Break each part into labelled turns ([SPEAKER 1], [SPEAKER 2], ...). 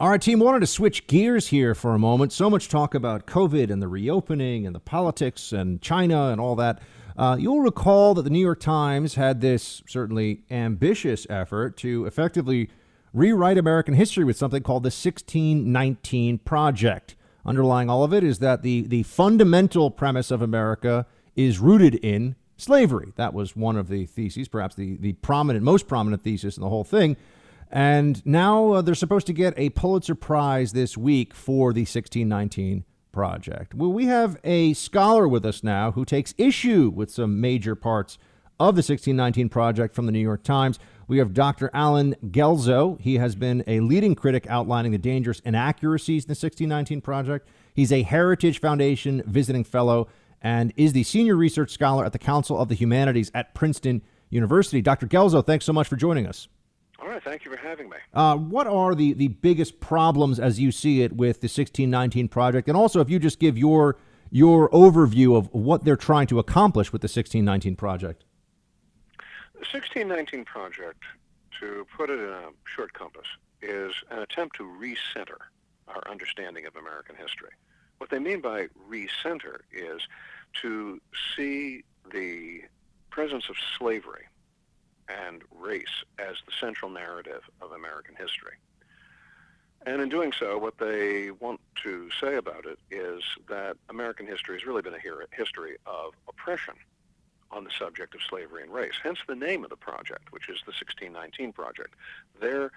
[SPEAKER 1] All right, team, wanted to switch gears here for a moment. So much talk about COVID and the reopening and the politics and China and all that. You'll recall that the New York Times had this certainly ambitious effort to effectively rewrite American history with something called the 1619 Project. Underlying all of it is that the fundamental premise of America is rooted in slavery. That was one of the theses, perhaps the most prominent thesis in the whole thing. And now they're supposed to get a Pulitzer Prize this week for the 1619 Project. Well, we have a scholar with us now who takes issue with some major parts of the 1619 Project from the New York Times. We have Dr. Allen Guelzo. He has been a leading critic outlining the dangerous inaccuracies in the 1619 Project. He's a Heritage Foundation visiting fellow and is the senior research scholar at the Council of the Humanities at Princeton University. Dr. Guelzo, thanks so much for joining us.
[SPEAKER 2] All right, thank you for having me.
[SPEAKER 1] What are the biggest problems as you see it with the 1619 Project? And also, if you just give your overview of what they're trying to accomplish with the 1619 Project.
[SPEAKER 2] The 1619 Project, to put it in a short compass, is an attempt to recenter our understanding of American history. What they mean by recenter is to see the presence of slavery and race as the central narrative of American history. And in doing so, what they want to say about it is that American history has really been a history of oppression on the subject of slavery and race, hence the name of the project, which is the 1619 Project. Their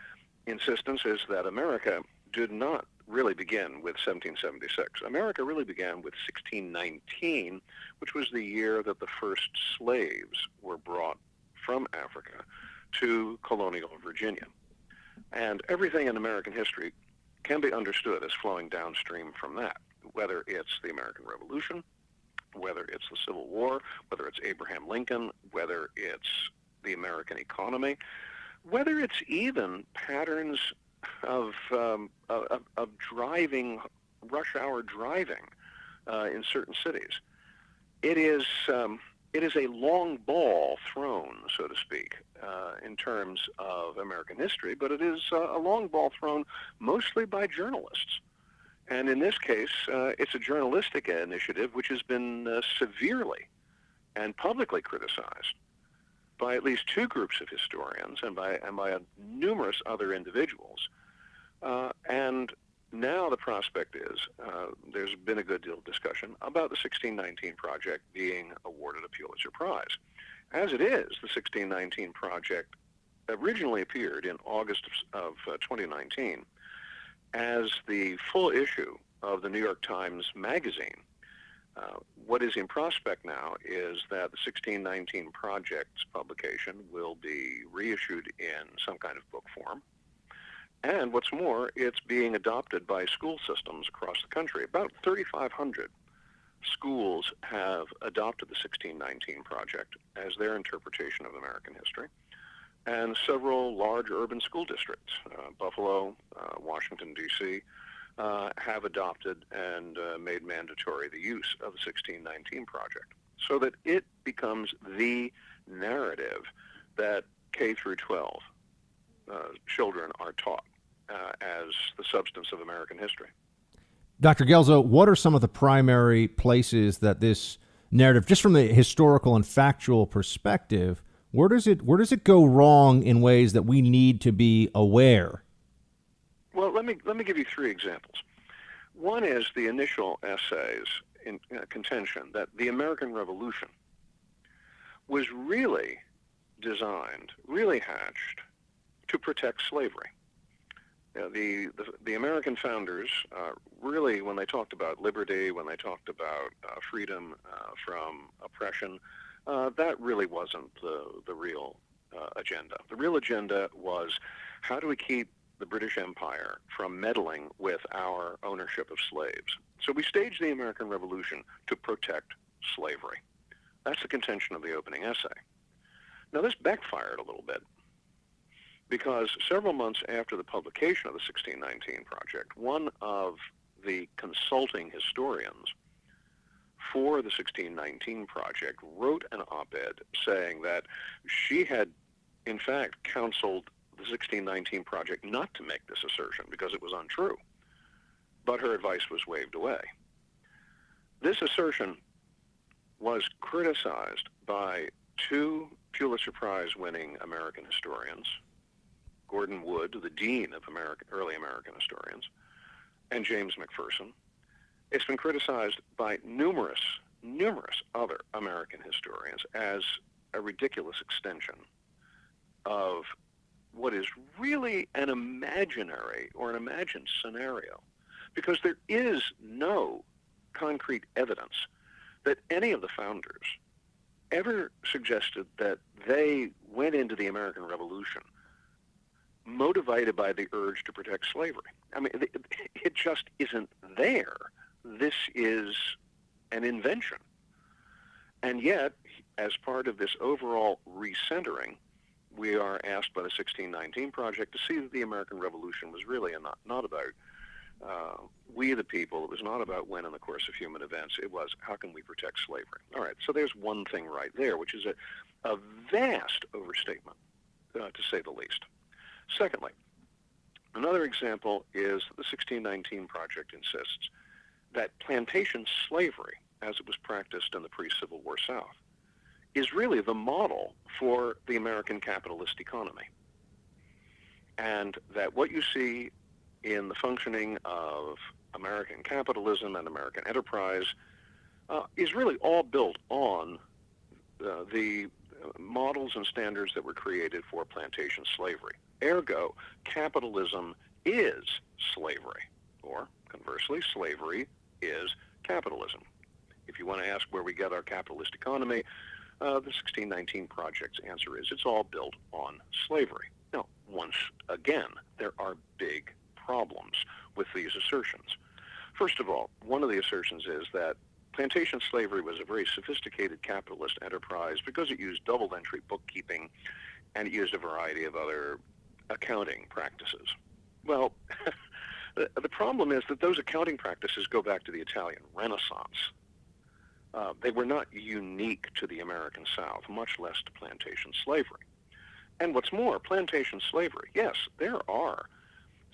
[SPEAKER 2] insistence is that America did not really begin with 1776. America really began with 1619, which was the year that the first slaves were brought from Africa to colonial Virginia. And everything in American history can be understood as flowing downstream from that, whether it's the American Revolution, whether it's the Civil War, whether it's Abraham Lincoln, whether it's the American economy, whether it's even patterns of driving, rush hour driving in certain cities. It is a long ball thrown, so to speak, in terms of American history, but it is a long ball thrown mostly by journalists. And in this case, it's a journalistic initiative which has been severely and publicly criticized by at least two groups of historians and by numerous other individuals. And now the prospect is there's been a good deal of discussion about the 1619 Project being awarded a Pulitzer Prize. As it is, the 1619 Project originally appeared in August of 2019 as the full issue of the New York Times Magazine. What is in prospect now is that the 1619 Project's publication will be reissued in some kind of book form. And what's more, it's being adopted by school systems across the country. About 3,500 schools have adopted the 1619 Project as their interpretation of American history. And several large urban school districts, Buffalo, Washington, D.C., have adopted and made mandatory the use of the 1619 Project so that it becomes the narrative that K through 12 children are taught as the substance of American history.
[SPEAKER 1] Dr. Guelzo, what are some of the primary places that this narrative, just from the historical and factual perspective, where does it go wrong in ways that we need to be aware?
[SPEAKER 2] Well, let me give you three examples. One is the initial essays in contention that the American Revolution was really designed, really hatched to protect slavery. The American founders really, when they talked about liberty, when they talked about freedom from oppression, that really wasn't the real agenda. The real agenda was, how do we keep the British Empire from meddling with our ownership of slaves? So we staged the American Revolution to protect slavery. That's the contention of the opening essay. Now, this backfired a little bit, because several months after the publication of the 1619 Project, one of the consulting historians for the 1619 Project wrote an op-ed saying that she had, in fact, counseled the 1619 Project not to make this assertion because it was untrue, but her advice was waved away. This assertion was criticized by two Pulitzer Prize-winning American historians, Gordon Wood, the dean of early American historians, and James McPherson. It's been criticized by numerous other American historians as a ridiculous extension of what is really an imaginary or an imagined scenario, because there is no concrete evidence that any of the founders ever suggested that they went into the American Revolution motivated by the urge to protect slavery. I mean, it just isn't there. This is an invention. And yet, as part of this overall recentering, we are asked by the 1619 Project to see that the American Revolution was really not about we the people. It was not about when in the course of human events. It was how can we protect slavery. All right, so there's one thing right there, which is a vast overstatement, to say the least. Secondly, another example is the 1619 Project insists that plantation slavery, as it was practiced in the pre-Civil War South, is really the model for the American capitalist economy. And that what you see in the functioning of American capitalism and American enterprise is really all built on the models and standards that were created for plantation slavery. Ergo, capitalism is slavery, or conversely, slavery is capitalism. If you want to ask where we get our capitalist economy, the 1619 Project's answer is it's all built on slavery. Now, once again, there are big problems with these assertions. First of all, one of the assertions is that plantation slavery was a very sophisticated capitalist enterprise because it used double-entry bookkeeping and it used a variety of other accounting practices. Well, the problem is that those accounting practices go back to the Italian Renaissance. They were not unique to the American South, much less to plantation slavery. And what's more, plantation slavery, yes, there are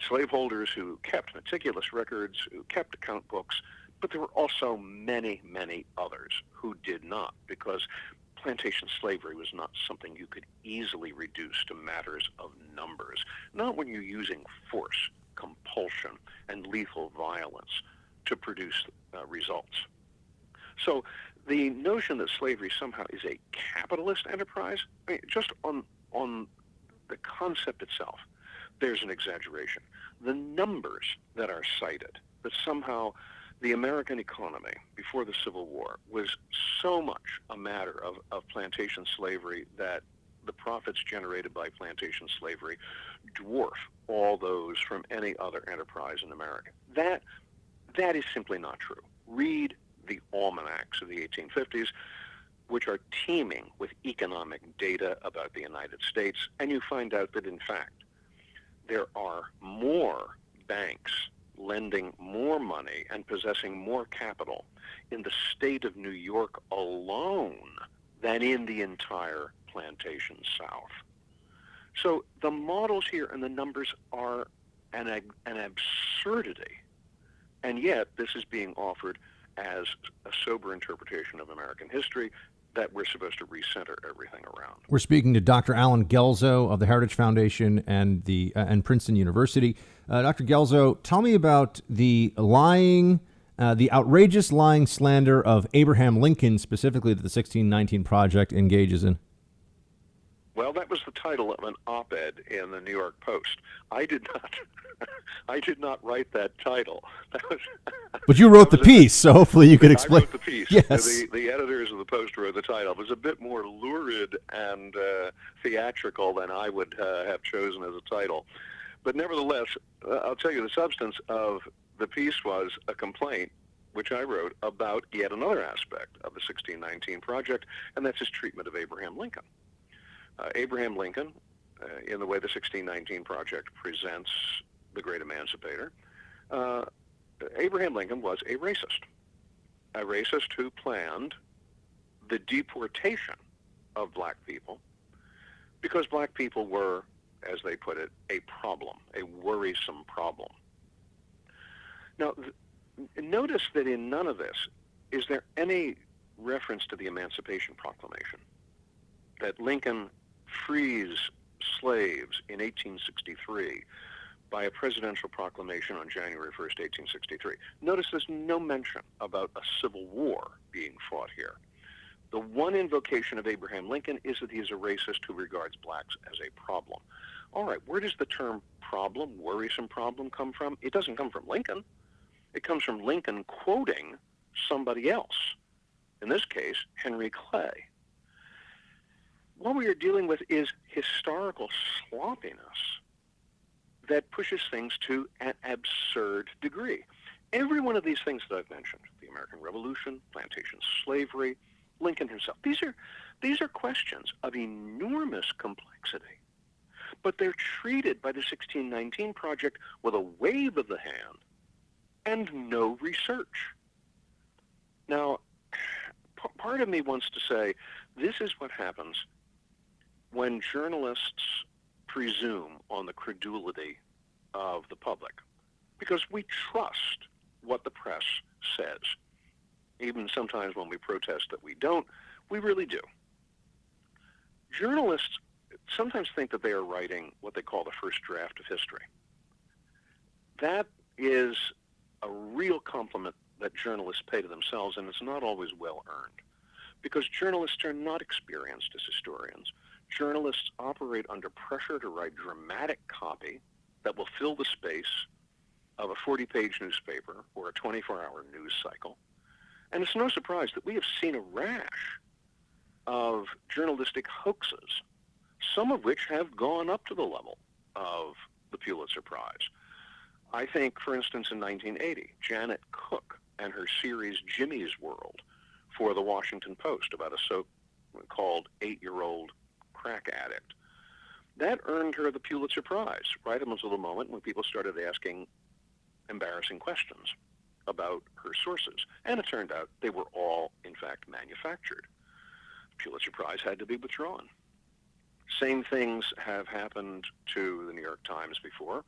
[SPEAKER 2] slaveholders who kept meticulous records, who kept account books, but there were also many, many others who did not, because plantation slavery was not something you could easily reduce to matters of numbers, not when you're using force, compulsion, and lethal violence to produce results. So the notion that slavery somehow is a capitalist enterprise, I mean, just on the concept itself, there's an exaggeration. The numbers that are cited, that somehow the American economy before the Civil War was so much a matter of plantation slavery that the profits generated by plantation slavery dwarf all those from any other enterprise in America. That is simply not true. Read the almanacs of the 1850s, which are teeming with economic data about the United States, and you find out that, in fact, there are more banks lending more money and possessing more capital in the state of New York alone than in the entire plantation South. So the models here and the numbers are an absurdity, and yet this is being offered as a sober interpretation of American history that we're supposed to recenter everything around.
[SPEAKER 1] We're speaking to Dr. Allen Guelzo of the Heritage Foundation and Princeton University. Dr. Guelzo, tell me about the outrageous lying slander of Abraham Lincoln, specifically that the 1619 Project engages in.
[SPEAKER 2] Well, that was the title of an op-ed in the New York Post. I did not write that title.
[SPEAKER 1] But you wrote the piece, so hopefully you could explain.
[SPEAKER 2] I wrote the piece.
[SPEAKER 1] Yes.
[SPEAKER 2] The editors of the Post wrote the title. It was a bit more lurid and theatrical than I would have chosen as a title. But nevertheless, I'll tell you the substance of the piece was a complaint, which I wrote about yet another aspect of the 1619 Project, and that's his treatment of Abraham Lincoln. Abraham Lincoln, in the way the 1619 Project presents the great emancipator, Abraham Lincoln was a racist who planned the deportation of black people because black people were as they put it, a problem, a worrisome problem. Now, notice that in none of this is there any reference to the Emancipation Proclamation, that Lincoln frees slaves in 1863 by a presidential proclamation on January 1st, 1863. Notice there's no mention about a civil war being fought here. The one invocation of Abraham Lincoln is that he is a racist who regards blacks as a problem. All right, where does the term problem, worrisome problem, come from? It doesn't come from Lincoln. It comes from Lincoln quoting somebody else, in this case, Henry Clay. What we are dealing with is historical sloppiness that pushes things to an absurd degree. Every one of these things that I've mentioned, the American Revolution, plantation slavery, Lincoln himself, these are questions of enormous complexity, but they're treated by the 1619 Project with a wave of the hand and no research. Now, part of me wants to say this is what happens when journalists presume on the credulity of the public, because we trust what the press says. Even sometimes when we protest that we don't, we really do. Journalists sometimes think that they are writing what they call the first draft of history. That is a real compliment that journalists pay to themselves, and it's not always well earned, because journalists are not experienced as historians. Journalists operate under pressure to write dramatic copy that will fill the space of a 40-page newspaper or a 24-hour news cycle. And it's no surprise that we have seen a rash of journalistic hoaxes, some of which have gone up to the level of the Pulitzer Prize. I think, for instance, in 1980, Janet Cook and her series Jimmy's World for the Washington Post about a so-called 8-year-old crack addict. That earned her the Pulitzer Prize right up until the moment when people started asking embarrassing questions about her sources. And it turned out they were all, in fact, manufactured. The Pulitzer Prize had to be withdrawn. Same things have happened to the New York Times before.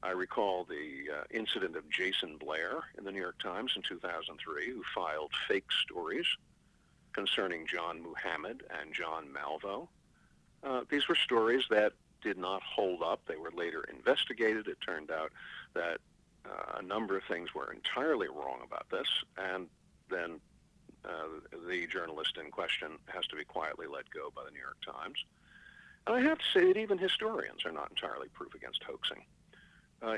[SPEAKER 2] I recall the incident of Jason Blair in the New York Times in 2003, who filed fake stories concerning John Muhammad and John Malvo. These were stories that did not hold up. They were later investigated. It turned out that a number of things were entirely wrong about this, and then the journalist in question has to be quietly let go by the New York Times. And I have to say that even historians are not entirely proof against hoaxing.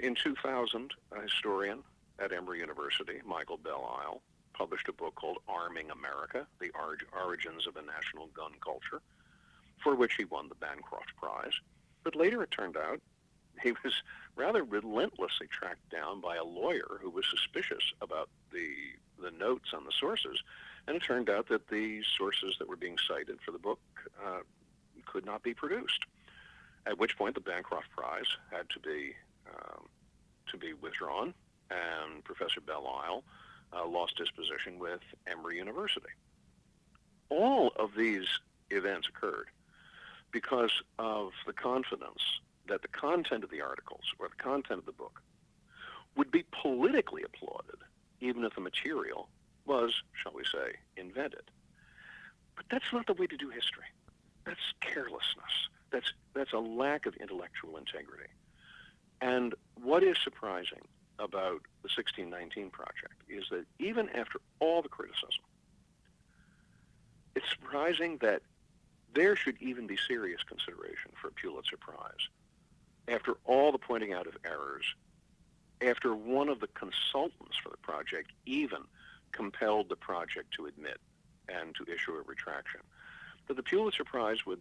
[SPEAKER 2] In 2000, a historian at Emory University, Michael Belle-Isle, published a book called Arming America, The Origins of the National Gun Culture, for which he won the Bancroft Prize. But later it turned out he was rather relentlessly tracked down by a lawyer who was suspicious about the notes on the sources, and it turned out that the sources that were being cited for the book could not be produced, at which point the Bancroft Prize had to be withdrawn, and Professor Belle-Isle lost his position with Emory University. All of these events occurred because of the confidence that the content of the articles or the content of the book would be politically applauded, even if the material was, shall we say, invented. But that's not the way to do history. That's carelessness. That's a lack of intellectual integrity. And what is surprising about the 1619 Project is that even after all the criticism, it's surprising that there should even be serious consideration for a Pulitzer Prize. After all the pointing out of errors, after one of the consultants for the project even compelled the project to admit and to issue a retraction, that the Pulitzer Prize would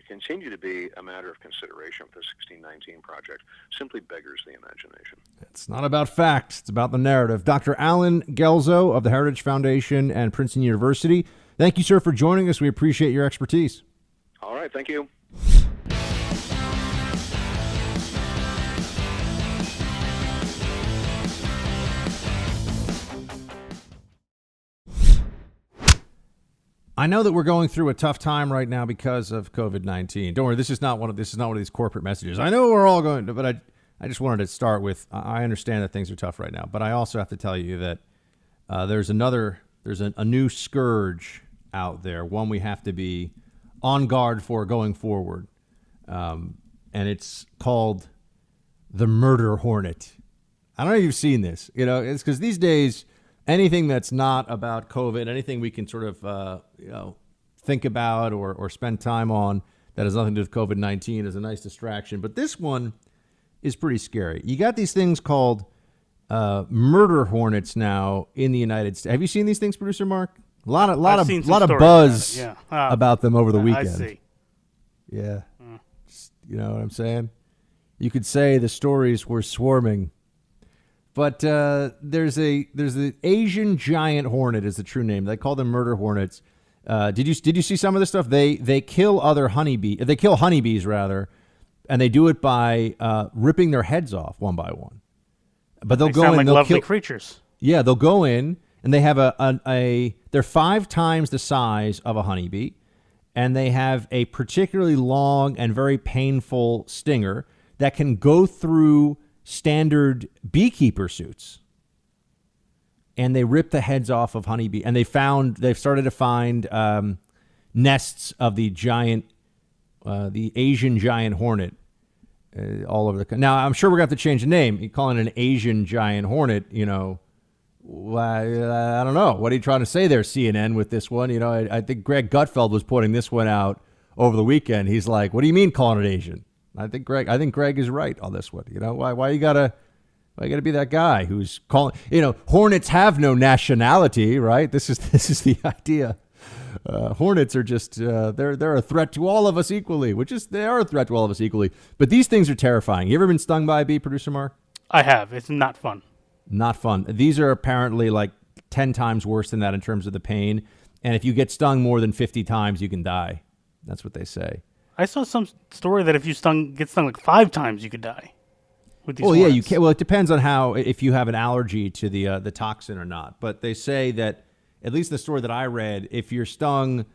[SPEAKER 2] continue to be a matter of consideration for the 1619 Project simply beggars the imagination.
[SPEAKER 1] It's not about facts. It's about the narrative. Dr. Allen Guelzo of the Heritage Foundation and Princeton University, thank you, sir, for joining us. We appreciate your expertise.
[SPEAKER 2] All right. Thank you.
[SPEAKER 1] I know that we're going through a tough time right now because of COVID-19. Don't worry, this is not one of these corporate messages. I know we're all going to, but I just wanted to start with, I understand that things are tough right now, but I also have to tell you that there's a new scourge out there, one we have to be on guard for going forward. And it's called the Murder Hornet. I don't know if you've seen this. It's because these days, anything that's not about COVID, anything we can sort of think about or spend time on that has nothing to do with COVID-19 is a nice distraction. But this one is pretty scary. You got these things called murder hornets now in the United States. Have you seen these things, Producer Mark? A lot of buzz about them over the weekend.
[SPEAKER 3] I see.
[SPEAKER 1] Yeah. You know what I'm saying? You could say the stories were swarming. But there's the Asian giant hornet is the true name. They call them murder hornets. Did you see some of this stuff? They kill other honeybees. They kill honeybees rather, and they do it by ripping their heads off one by one. But they'll go in.
[SPEAKER 3] Like
[SPEAKER 1] they'll
[SPEAKER 3] lovely
[SPEAKER 1] kill
[SPEAKER 3] creatures.
[SPEAKER 1] Yeah, they'll go in and they have they're 5 times the size of a honeybee, and they have a particularly long and very painful stinger that can go through standard beekeeper suits, and they rip the heads off of honeybee. And they've started to find nests of the Asian giant hornet all over the country. Now, I'm sure we're going to have to change the name. You calling it an Asian giant hornet, I don't know. What are you trying to say there, CNN, with this one? I think Greg Gutfeld was putting this one out over the weekend. He's like, what do you mean calling it Asian? I think Greg is right on this one. Why you gotta be that guy who's calling? Hornets have no nationality, right? This is the idea. Hornets are just they're a threat to all of us equally, they are a threat to all of us equally. But these things are terrifying. You ever been stung by a bee, Producer Mark?
[SPEAKER 3] I have. It's not fun.
[SPEAKER 1] Not fun. These are apparently like 10 times worse than that in terms of the pain. And if you get stung more than 50 times, you can die. That's what they say.
[SPEAKER 3] I saw some story that if you get stung like 5 times, you could die. With these
[SPEAKER 1] yeah,
[SPEAKER 3] hornets.
[SPEAKER 1] you can. Well, it depends on if you have an allergy to the toxin or not. But they say that, at least the story that I read, if you're stung,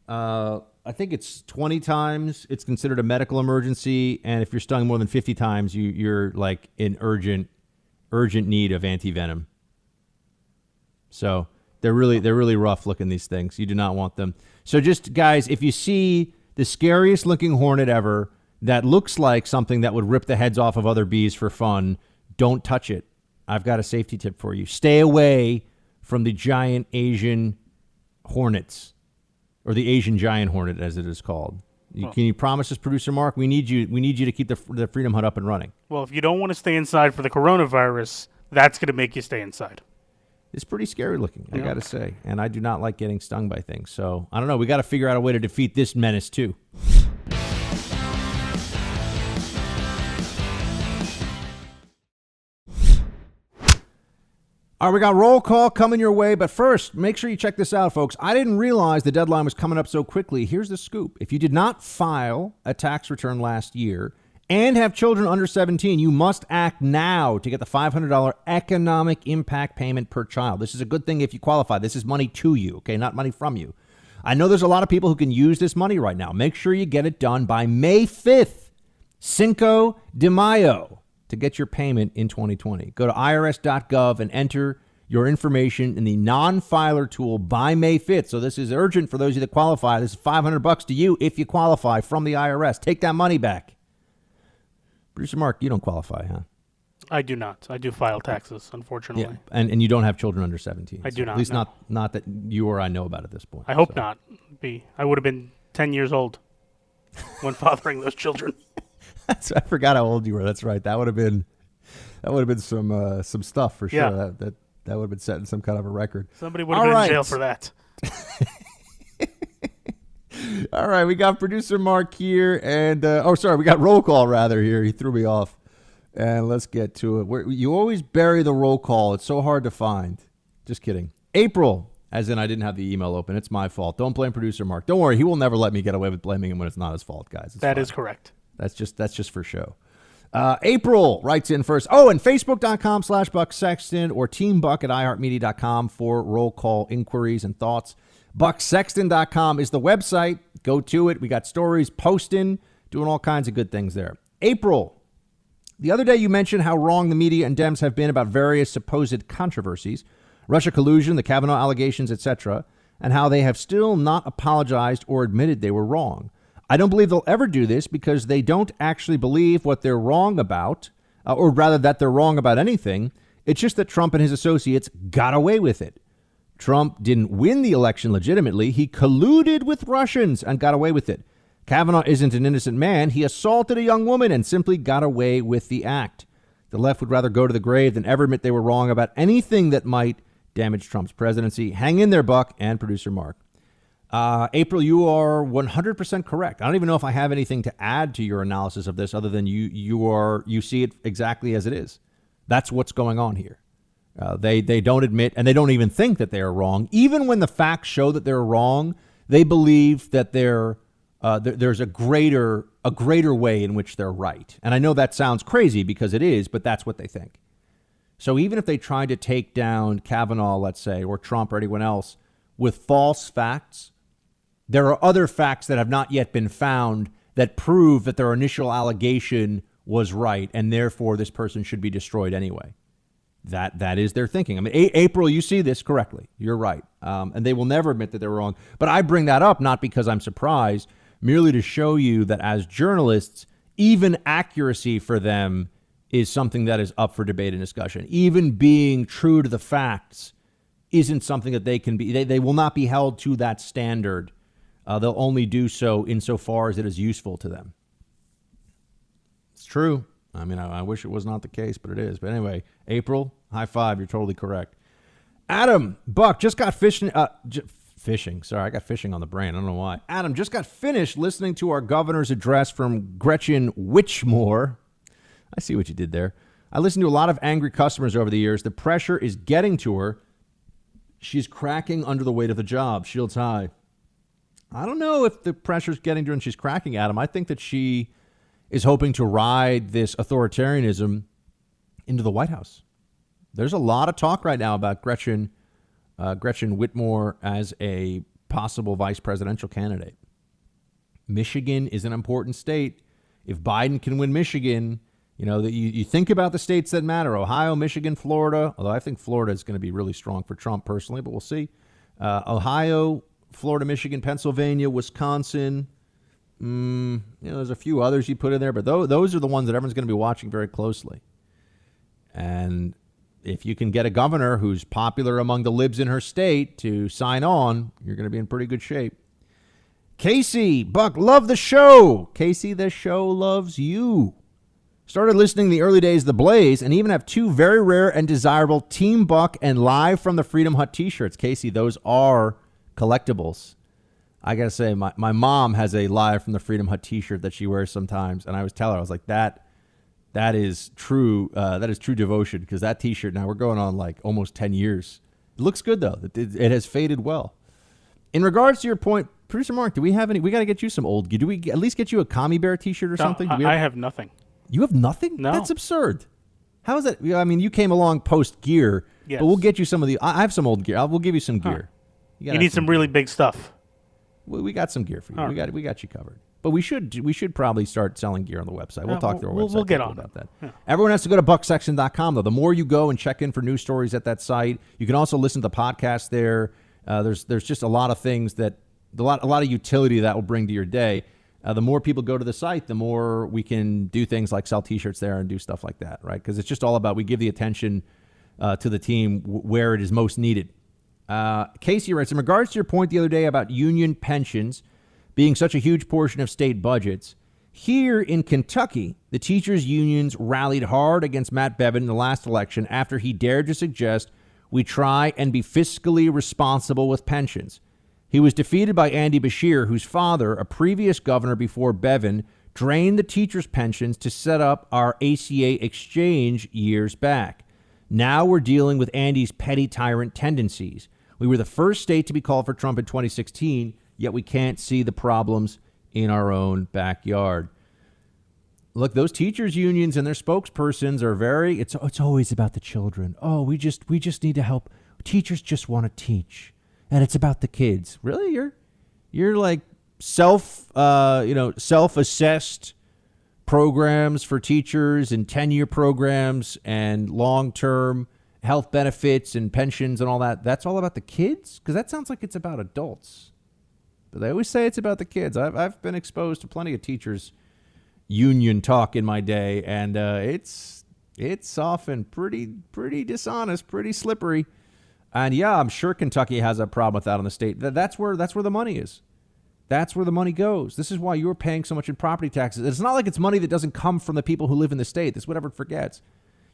[SPEAKER 1] I think it's 20 times, it's considered a medical emergency, and if you're stung more than 50 times, you're like in urgent need of antivenom. So they're really rough looking, these things. You do not want them. So just guys, if you see the scariest looking hornet ever that looks like something that would rip the heads off of other bees for fun, don't touch it. I've got a safety tip for you. Stay away from the giant Asian hornets, or the Asian giant hornet as it is called. Can you promise us, Producer Mark? We need you to keep the Freedom Hut up and running.
[SPEAKER 3] Well, if you don't want to stay inside for the coronavirus, that's going to make you stay inside.
[SPEAKER 1] It's pretty scary looking, I got to say. And I do not like getting stung by things. So, I don't know. We got to figure out a way to defeat this menace, too. All right, we got roll call coming your way. But first, make sure you check this out, folks. I didn't realize the deadline was coming up so quickly. Here's the scoop. If you did not file a tax return last year and have children under 17, you must act now to get the $500 economic impact payment per child. This is a good thing if you qualify. This is money to you, okay, not money from you. I know there's a lot of people who can use this money right now. Make sure you get it done by May 5th, Cinco de Mayo, to get your payment in 2020. Go to irs.gov and enter your information in the non-filer tool by May 5th. So this is urgent for those of you that qualify. This is $500 to you if you qualify from the IRS. Take that money back. Producer Mark, you don't qualify, huh?
[SPEAKER 3] I do not. I do file taxes, unfortunately.
[SPEAKER 1] Yeah, and you don't have children under 17.
[SPEAKER 3] I do not.
[SPEAKER 1] At least
[SPEAKER 3] no.
[SPEAKER 1] not that you or I know about at this point.
[SPEAKER 3] I hope not. I would have been 10 years old when fathering those children.
[SPEAKER 1] I forgot how old you were. That's right. That would have been some stuff for sure.
[SPEAKER 3] Yeah.
[SPEAKER 1] That would have been setting some kind of a record.
[SPEAKER 3] Somebody would have been in jail for that.
[SPEAKER 1] All right, we got Producer Mark here, and we got roll call rather here. He threw me off, and let's get to it. You always bury the roll call. It's so hard to find. Just kidding. April, as in I didn't have the email open. It's my fault. Don't blame Producer Mark. Don't worry, he will never let me get away with blaming him when it's not his fault, guys.
[SPEAKER 3] That is correct.
[SPEAKER 1] That's just for show. April writes in first. Oh, and Facebook.com/Buck Sexton or TeamBuck at iHeartMedia.com for roll call inquiries and thoughts. BuckSexton.com is the website. Go to it. We got stories posting, doing all kinds of good things there. April, the other day you mentioned how wrong the media and Dems have been about various supposed controversies, Russia collusion, the Kavanaugh allegations, etc., and how they have still not apologized or admitted they were wrong. I don't believe they'll ever do this because they don't actually believe what they're wrong about, or rather that they're wrong about anything. It's just that Trump and his associates got away with it. Trump didn't win the election legitimately. He colluded with Russians and got away with it. Kavanaugh isn't an innocent man. He assaulted a young woman and simply got away with the act. The left would rather go to the grave than ever admit they were wrong about anything that might damage Trump's presidency. Hang in there, Buck and producer Mark. April, you are 100% correct. I don't even know if I have anything to add to your analysis of this other than you see it exactly as it is. That's what's going on here. They don't admit and they don't even think that they are wrong. Even when the facts show that they're wrong, they believe that there's a greater way in which they're right. And I know that sounds crazy because it is, but that's what they think. So even if they tried to take down Kavanaugh, let's say, or Trump or anyone else with false facts, there are other facts that have not yet been found that prove that their initial allegation was right, and therefore this person should be destroyed anyway. That is their thinking. I mean, April, you see this correctly. You're right. And they will never admit that they're wrong. But I bring that up not because I'm surprised, merely to show you that as journalists, even accuracy for them is something that is up for debate and discussion. Even being true to the facts isn't something that they can be. They will not be held to that standard. They'll only do so insofar as it is useful to them. It's true. I mean, I wish it was not the case, but it is. But anyway, April, high five. You're totally correct. Adam, Buck, just got fishing. Sorry, I got fishing on the brain. I don't know why. Adam just got finished listening to our governor's address from Gretchen Whitmore. I see what you did there. I listened to a lot of angry customers over the years. The pressure is getting to her. She's cracking under the weight of the job. Shields high. I don't know if the pressure's getting to her and she's cracking, Adam. I think that she is hoping to ride this authoritarianism into the White House. There's a lot of talk right now about Gretchen Whitmore as a possible vice presidential candidate. Michigan is an important state. If Biden can win Michigan, you know, you think about the states that matter: Ohio, Michigan, Florida. Although I think Florida is going to be really strong for Trump personally, but we'll see. Ohio, Florida, Michigan, Pennsylvania, Wisconsin. There's a few others you put in there, but those are the ones that everyone's going to be watching very closely. And if you can get a governor who's popular among the libs in her state to sign on, you're going to be in pretty good shape. Casey, Buck, love the show. Casey, the show loves you. Started listening in the early days of The Blaze and even have two very rare and desirable Team Buck and Live from the Freedom Hut t-shirts. Casey, those are collectibles. I got to say, my mom has a Live from the Freedom Hut t-shirt that she wears sometimes. And I always tell her, I was like, that is true. That is true devotion, because that t-shirt, now we're going on like almost 10 years. It looks good, though. It has faded well. In regards to your point, Producer Mark, do we have any? We got to get you some old gear. Do we at least get you a Commie Bear t-shirt or something?
[SPEAKER 3] I have nothing.
[SPEAKER 1] You have nothing?
[SPEAKER 3] No.
[SPEAKER 1] That's absurd. How is that? I mean, you came along post gear,
[SPEAKER 3] yes.
[SPEAKER 1] But we'll get you some of the. I have some old gear. We'll give you some gear.
[SPEAKER 3] You need some really big stuff.
[SPEAKER 1] We got some gear for you.
[SPEAKER 3] Right.
[SPEAKER 1] We got you covered. But we should probably start selling gear on the website. We'll talk to our website.
[SPEAKER 3] We'll get on
[SPEAKER 1] about that.
[SPEAKER 3] Yeah.
[SPEAKER 1] Everyone has to go to bucksection.com, though. The more you go and check in for news stories at that site, you can also listen to the podcast there. There's just a lot of things a lot of utility that will bring to your day. The more people go to the site, the more we can do things like sell T-shirts there and do stuff like that, right? Because it's just all about we give the attention to the team where it is most needed. Casey writes, in regards to your point the other day about union pensions being such a huge portion of state budgets, here in Kentucky, the teachers' unions rallied hard against Matt Bevin in the last election after he dared to suggest we try and be fiscally responsible with pensions. He was defeated by Andy Beshear, whose father, a previous governor before Bevin, drained the teachers' pensions to set up our ACA exchange years back. Now we're dealing with Andy's petty tyrant tendencies. We were the first state to be called for Trump in 2016, yet we can't see the problems in our own backyard. Look, those teachers' unions and their spokespersons are very, it's always about the children. Oh, we just need to help. Teachers just want to teach. and it's about the kids. Really? You're like self-assessed programs for teachers and tenure programs and long-term health benefits and pensions and all that. That's all about the kids? Because that sounds like it's about adults. But they always say it's about the kids. I've been exposed to plenty of teachers union talk in my day, and it's often pretty dishonest, pretty slippery. And yeah, I'm sure Kentucky has a problem with that on the state. That's where the money is. That's where the money goes. This is why you're paying so much in property taxes. It's not like it's money that doesn't come from the people who live in the state. That's what everyone forgets.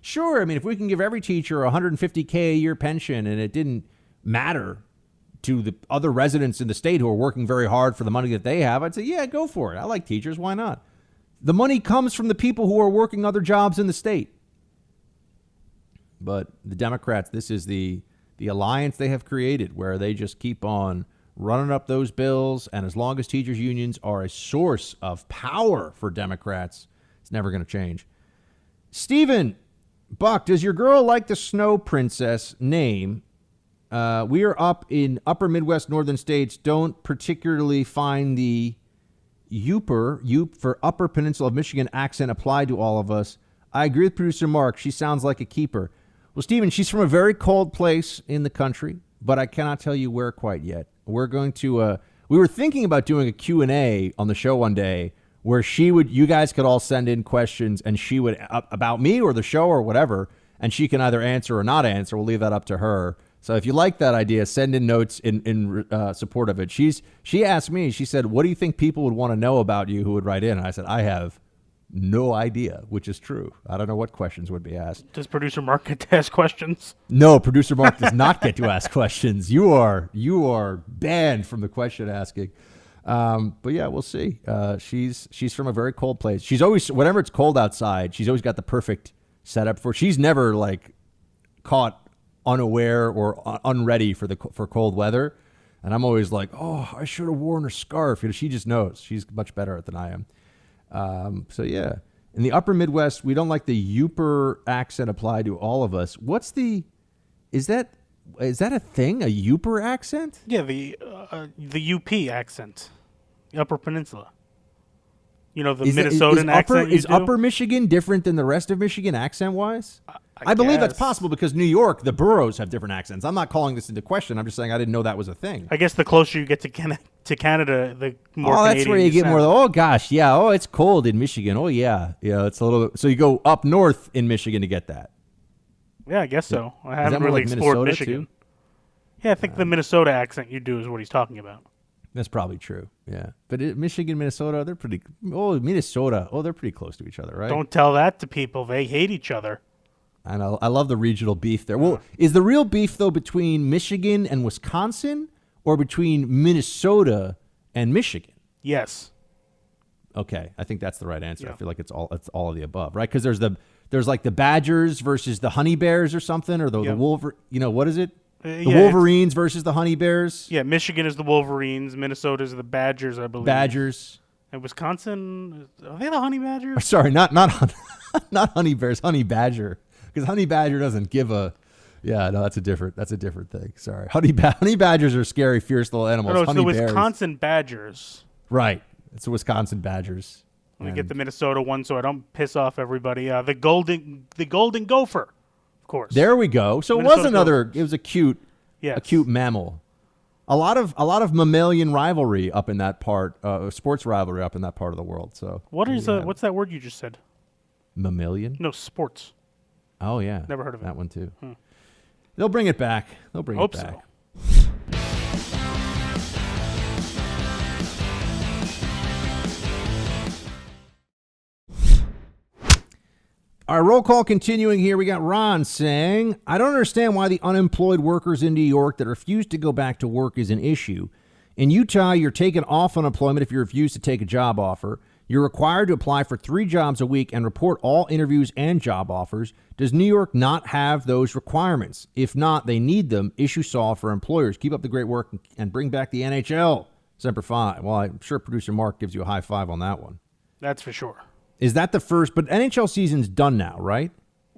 [SPEAKER 1] Sure, I mean, if we can give every teacher a $150K a year pension and it didn't matter to the other residents in the state who are working very hard for the money that they have, I'd say, yeah, go for it. I like teachers. Why not? The money comes from the people who are working other jobs in the state. But the Democrats, this is the alliance they have created where they just keep on running up those bills. And as long as teachers' unions are a source of power for Democrats, it's never going to change. Stephen, Buck, does your girl like the Snow Princess name? We are up in upper Midwest northern states. Don't particularly find the Yoop for upper peninsula of Michigan accent applied to all of us. I agree with producer Mark. She sounds like a keeper. Well, Stephen, she's from a very cold place in the country, but I cannot tell you where quite yet. We're going to, we were thinking about doing a Q&A on the show one day where you guys could all send in questions and she would, about me or the show or whatever, and she can either answer or not answer. We'll leave that up to her. So if you like that idea, send in notes in support of it. She asked me, she said, what do you think people would want to know about you who would write in? And I said, I have no idea, which is true. I don't know what questions would be asked.
[SPEAKER 3] Does producer Mark get to ask questions?
[SPEAKER 1] No, producer Mark does not get to ask questions. You are banned from the question asking. But yeah, we'll see. She's from a very cold place. She's always, whenever it's cold outside, she's always got the perfect setup for. She's never like caught unaware or unready for cold weather. And I'm always like, oh, I should have worn a scarf. She just knows. She's much better at it than I am. So yeah, in the upper Midwest, we don't like the Yooper accent applied to all of us. Is that a thing? A Yooper accent?
[SPEAKER 3] Yeah, the UP accent, the Upper Peninsula. You know, the Minnesotan accent.
[SPEAKER 1] Is Upper Michigan different than the rest of Michigan accent-wise? I believe that's possible because New York, the boroughs have different accents. I'm not calling this into question. I'm just saying I didn't know that was a thing.
[SPEAKER 3] I guess the closer you get to Canada, the more Canadian
[SPEAKER 1] that's where you get
[SPEAKER 3] sound.
[SPEAKER 1] more. Oh gosh, yeah. Oh, it's cold in Michigan. Oh yeah, it's a little. So you go up north in Michigan to get that.
[SPEAKER 3] Yeah, I guess so. I haven't
[SPEAKER 1] that more
[SPEAKER 3] really
[SPEAKER 1] like
[SPEAKER 3] explored
[SPEAKER 1] Minnesota,
[SPEAKER 3] Michigan.
[SPEAKER 1] too?
[SPEAKER 3] Yeah, I think the Minnesota accent you do is what he's talking about.
[SPEAKER 1] That's probably true. Yeah, but Michigan, Minnesota, they're pretty. Oh, Minnesota. Oh, they're pretty close to each other, right?
[SPEAKER 3] Don't tell that to people. They hate each other.
[SPEAKER 1] I know. I love the regional beef there. Well, is the real beef though between Michigan and Wisconsin, or between Minnesota and Michigan?
[SPEAKER 3] Yes.
[SPEAKER 1] Okay, I think that's the right answer.
[SPEAKER 3] Yeah.
[SPEAKER 1] I feel like it's all of the above, right? Because there's like the Badgers versus the Honey Bears or something, or the Wolver. You know what is it? The Wolverines versus the Honey Bears.
[SPEAKER 3] Yeah, Michigan is the Wolverines. Minnesota is the Badgers, I believe.
[SPEAKER 1] Badgers.
[SPEAKER 3] And Wisconsin, are they the Honey Badgers?
[SPEAKER 1] Sorry, not Honey Bears, Honey Badger. Because Honey Badger doesn't give a. Yeah, no, that's a different thing. Sorry, Honey Badgers are scary, fierce little animals.
[SPEAKER 3] No, it's
[SPEAKER 1] Honey
[SPEAKER 3] the
[SPEAKER 1] Bears.
[SPEAKER 3] Wisconsin Badgers.
[SPEAKER 1] Right, it's the Wisconsin Badgers.
[SPEAKER 3] Let me get the Minnesota one so I don't piss off everybody. The golden gopher, of course.
[SPEAKER 1] There we go. So
[SPEAKER 3] Minnesota
[SPEAKER 1] it was another.
[SPEAKER 3] Gophers.
[SPEAKER 1] It was a cute mammal. A lot of mammalian rivalry up in that part, sports rivalry up in that part of the world. So
[SPEAKER 3] what's that word you just said?
[SPEAKER 1] Mammalian?
[SPEAKER 3] No, sports.
[SPEAKER 1] Oh yeah,
[SPEAKER 3] Never heard of it.
[SPEAKER 1] That one too. They'll bring it back.
[SPEAKER 3] Hope so.
[SPEAKER 1] Our roll call continuing here. We got Ron saying, I don't understand why the unemployed workers in New York that refuse to go back to work is an issue. In Utah, you're taken off unemployment if you refuse to take a job offer. You're required to apply for 3 jobs a week and report all interviews and job offers. Does New York not have those requirements? If not, they need them. Issue solved for employers. Keep up the great work and bring back the NHL. Semper Fi. Well, I'm sure producer Mark gives you a high five on that one.
[SPEAKER 3] That's for sure.
[SPEAKER 1] Is that the first? But NHL season's done now, right?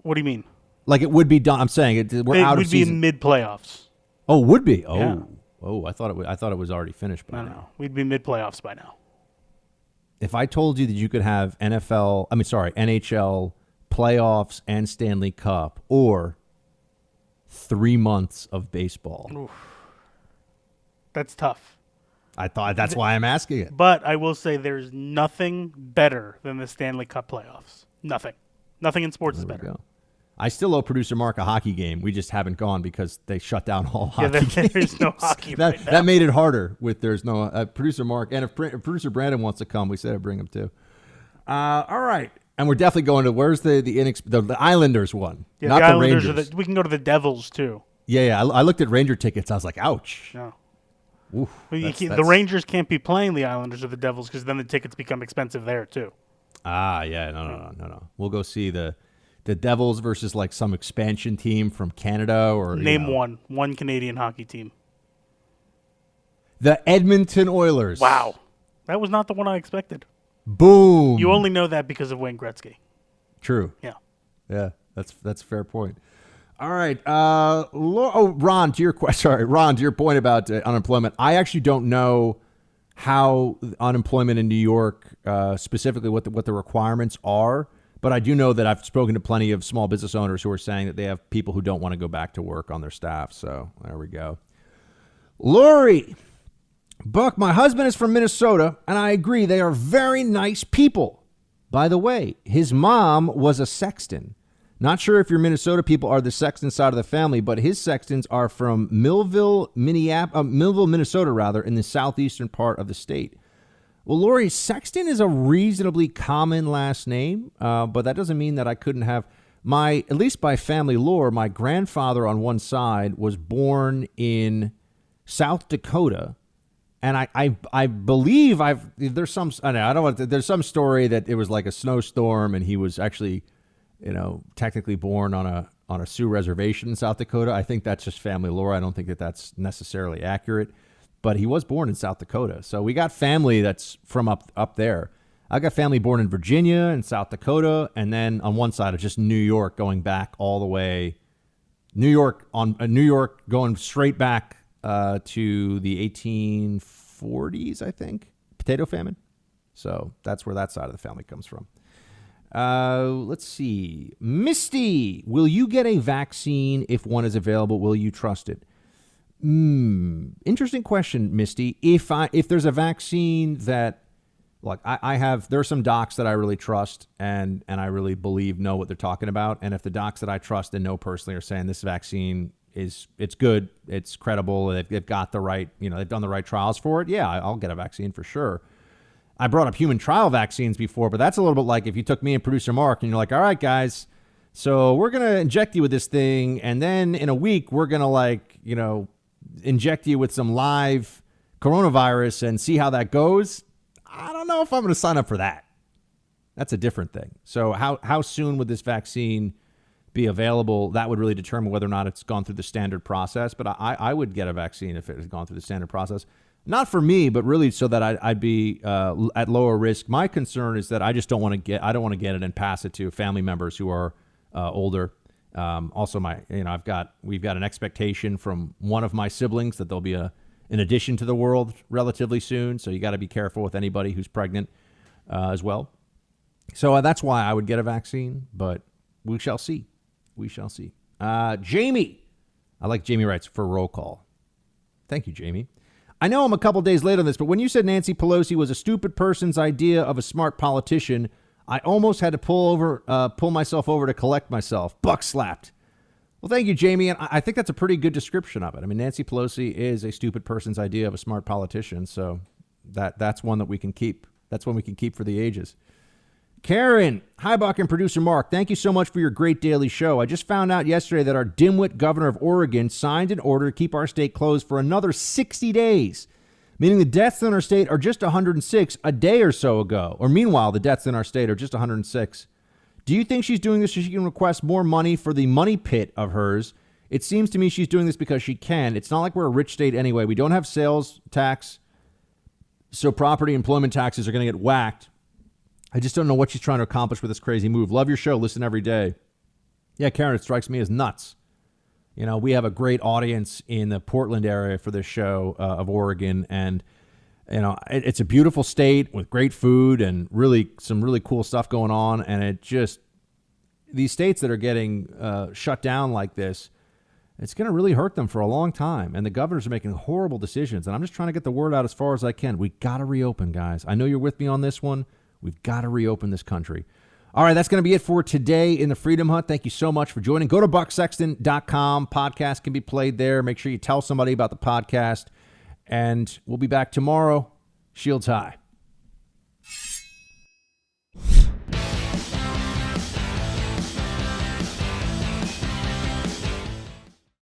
[SPEAKER 3] What do you mean?
[SPEAKER 1] Like it would be done. I'm saying we're out of season.
[SPEAKER 3] It would be mid-playoffs.
[SPEAKER 1] Oh, would be? Oh.
[SPEAKER 3] Yeah.
[SPEAKER 1] Oh, I thought it was already finished by
[SPEAKER 3] I
[SPEAKER 1] now.
[SPEAKER 3] don't know. We'd be mid-playoffs by now.
[SPEAKER 1] If I told you that you could have NHL playoffs and Stanley Cup, or 3 months of baseball,
[SPEAKER 3] Oof. That's tough.
[SPEAKER 1] I thought that's why I'm asking it.
[SPEAKER 3] But I will say there's nothing better than the Stanley Cup playoffs. Nothing. Nothing in sports is
[SPEAKER 1] There we
[SPEAKER 3] better.
[SPEAKER 1] go. I still owe producer Mark a hockey game. We just haven't gone because they shut down all hockey games.
[SPEAKER 3] There's no hockey
[SPEAKER 1] that,
[SPEAKER 3] right now.
[SPEAKER 1] that made it harder with there's no producer Mark. And if producer Brandon wants to come, we said I'd bring him too. All right. And we're definitely going to, where's the Islanders one?
[SPEAKER 3] Yeah,
[SPEAKER 1] not
[SPEAKER 3] the Islanders
[SPEAKER 1] Rangers.
[SPEAKER 3] we can go to the Devils too.
[SPEAKER 1] Yeah. I looked at Ranger tickets. I was like, ouch.
[SPEAKER 3] No.
[SPEAKER 1] Oof,
[SPEAKER 3] The Rangers can't be playing the Islanders or the Devils because then the tickets become expensive there too.
[SPEAKER 1] No. We'll go see the Devils versus like some expansion team from Canada or
[SPEAKER 3] Name one Canadian hockey team.
[SPEAKER 1] The Edmonton Oilers.
[SPEAKER 3] Wow, that was not the one I expected.
[SPEAKER 1] Boom.
[SPEAKER 3] You only know that because of Wayne Gretzky.
[SPEAKER 1] True.
[SPEAKER 3] Yeah.
[SPEAKER 1] That's a fair point. All right. Ron, to your point about unemployment, I actually don't know how unemployment in New York, specifically what the requirements are. But I do know that I've spoken to plenty of small business owners who are saying that they have people who don't want to go back to work on their staff. So there we go. Lori, Buck, my husband is from Minnesota, and I agree they are very nice people. By the way, his mom was a sexton. Not sure if your Minnesota people are the sexton side of the family, but his sextons are from Millville, Minnesota, in the southeastern part of the state. Well, Lori, Sexton is a reasonably common last name, but that doesn't mean that I couldn't have at least by family lore, my grandfather on one side was born in South Dakota, and I believe there's some story that it was like a snowstorm and he was actually, technically born on a Sioux reservation in South Dakota. I think that's just family lore. I don't think that that's necessarily accurate. But he was born in South Dakota. So we got family that's from up there. I got family born in Virginia and South Dakota. And then on one side of just New York, going back all the way, New York going straight back to the 1840s, I think, potato famine. So that's where that side of the family comes from. Let's see. Misty, will you get a vaccine if one is available? Will you trust it? Interesting question, Misty. If there's a vaccine that, like, there are some docs that I really trust and I really believe know what they're talking about. And if the docs that I trust and know personally are saying this vaccine it's good, it's credible, they've got the right, they've done the right trials for it, yeah, I'll get a vaccine for sure. I brought up human trial vaccines before, but that's a little bit like if you took me and producer Mark and you're like, all right, guys, so we're going to inject you with this thing. And then in a week, we're going to inject you with some live coronavirus and see how that goes. I don't know if I'm going to sign up for that. That's a different thing. So how soon would this vaccine be available? That would really determine whether or not it's gone through the standard process. But I would get a vaccine if it has gone through the standard process. Not for me, but really so that I'd be at lower risk. My concern is that I just don't want to get it and pass it to family members who are older. Also, we've got an expectation from one of my siblings that there'll be an addition to the world relatively soon. So you got to be careful with anybody who's pregnant as well. So that's why I would get a vaccine, but we shall see. We shall see. Jamie, I like Jamie writes for roll call. Thank you, Jamie. I know I'm a couple days late on this, but when you said Nancy Pelosi was a stupid person's idea of a smart politician, I almost had to pull myself over to collect myself. Buck slapped. Well, thank you, Jamie. And I think that's a pretty good description of it. I mean, Nancy Pelosi is a stupid person's idea of a smart politician. So that's one that we can keep. That's one we can keep for the ages. Karen, hi, Buck and producer Mark. Thank you so much for your great daily show. I just found out yesterday that our dimwit governor of Oregon signed an order to keep our state closed for another 60 days, meaning the deaths in our state are just 106 a day or so ago. Or meanwhile, the deaths in our state are just 106. Do you think she's doing this so she can request more money for the money pit of hers? It seems to me she's doing this because she can. It's not like we're a rich state anyway. We don't have sales tax, so property employment taxes are going to get whacked. I just don't know what she's trying to accomplish with this crazy move. Love your show. Listen every day. Yeah, Karen, it strikes me as nuts. We have a great audience in the Portland area for this show of Oregon, and it's a beautiful state with great food and some really cool stuff going on. And these states that are getting shut down like this, it's going to really hurt them for a long time. And the governors are making horrible decisions. And I'm just trying to get the word out as far as I can. We got to reopen, guys. I know you're with me on this one. We've got to reopen this country. All right, that's going to be it for today in the Freedom Hut. Thank you so much for joining. Go to bucksexton.com. Podcast can be played there. Make sure you tell somebody about the podcast. And we'll be back tomorrow. Shields high.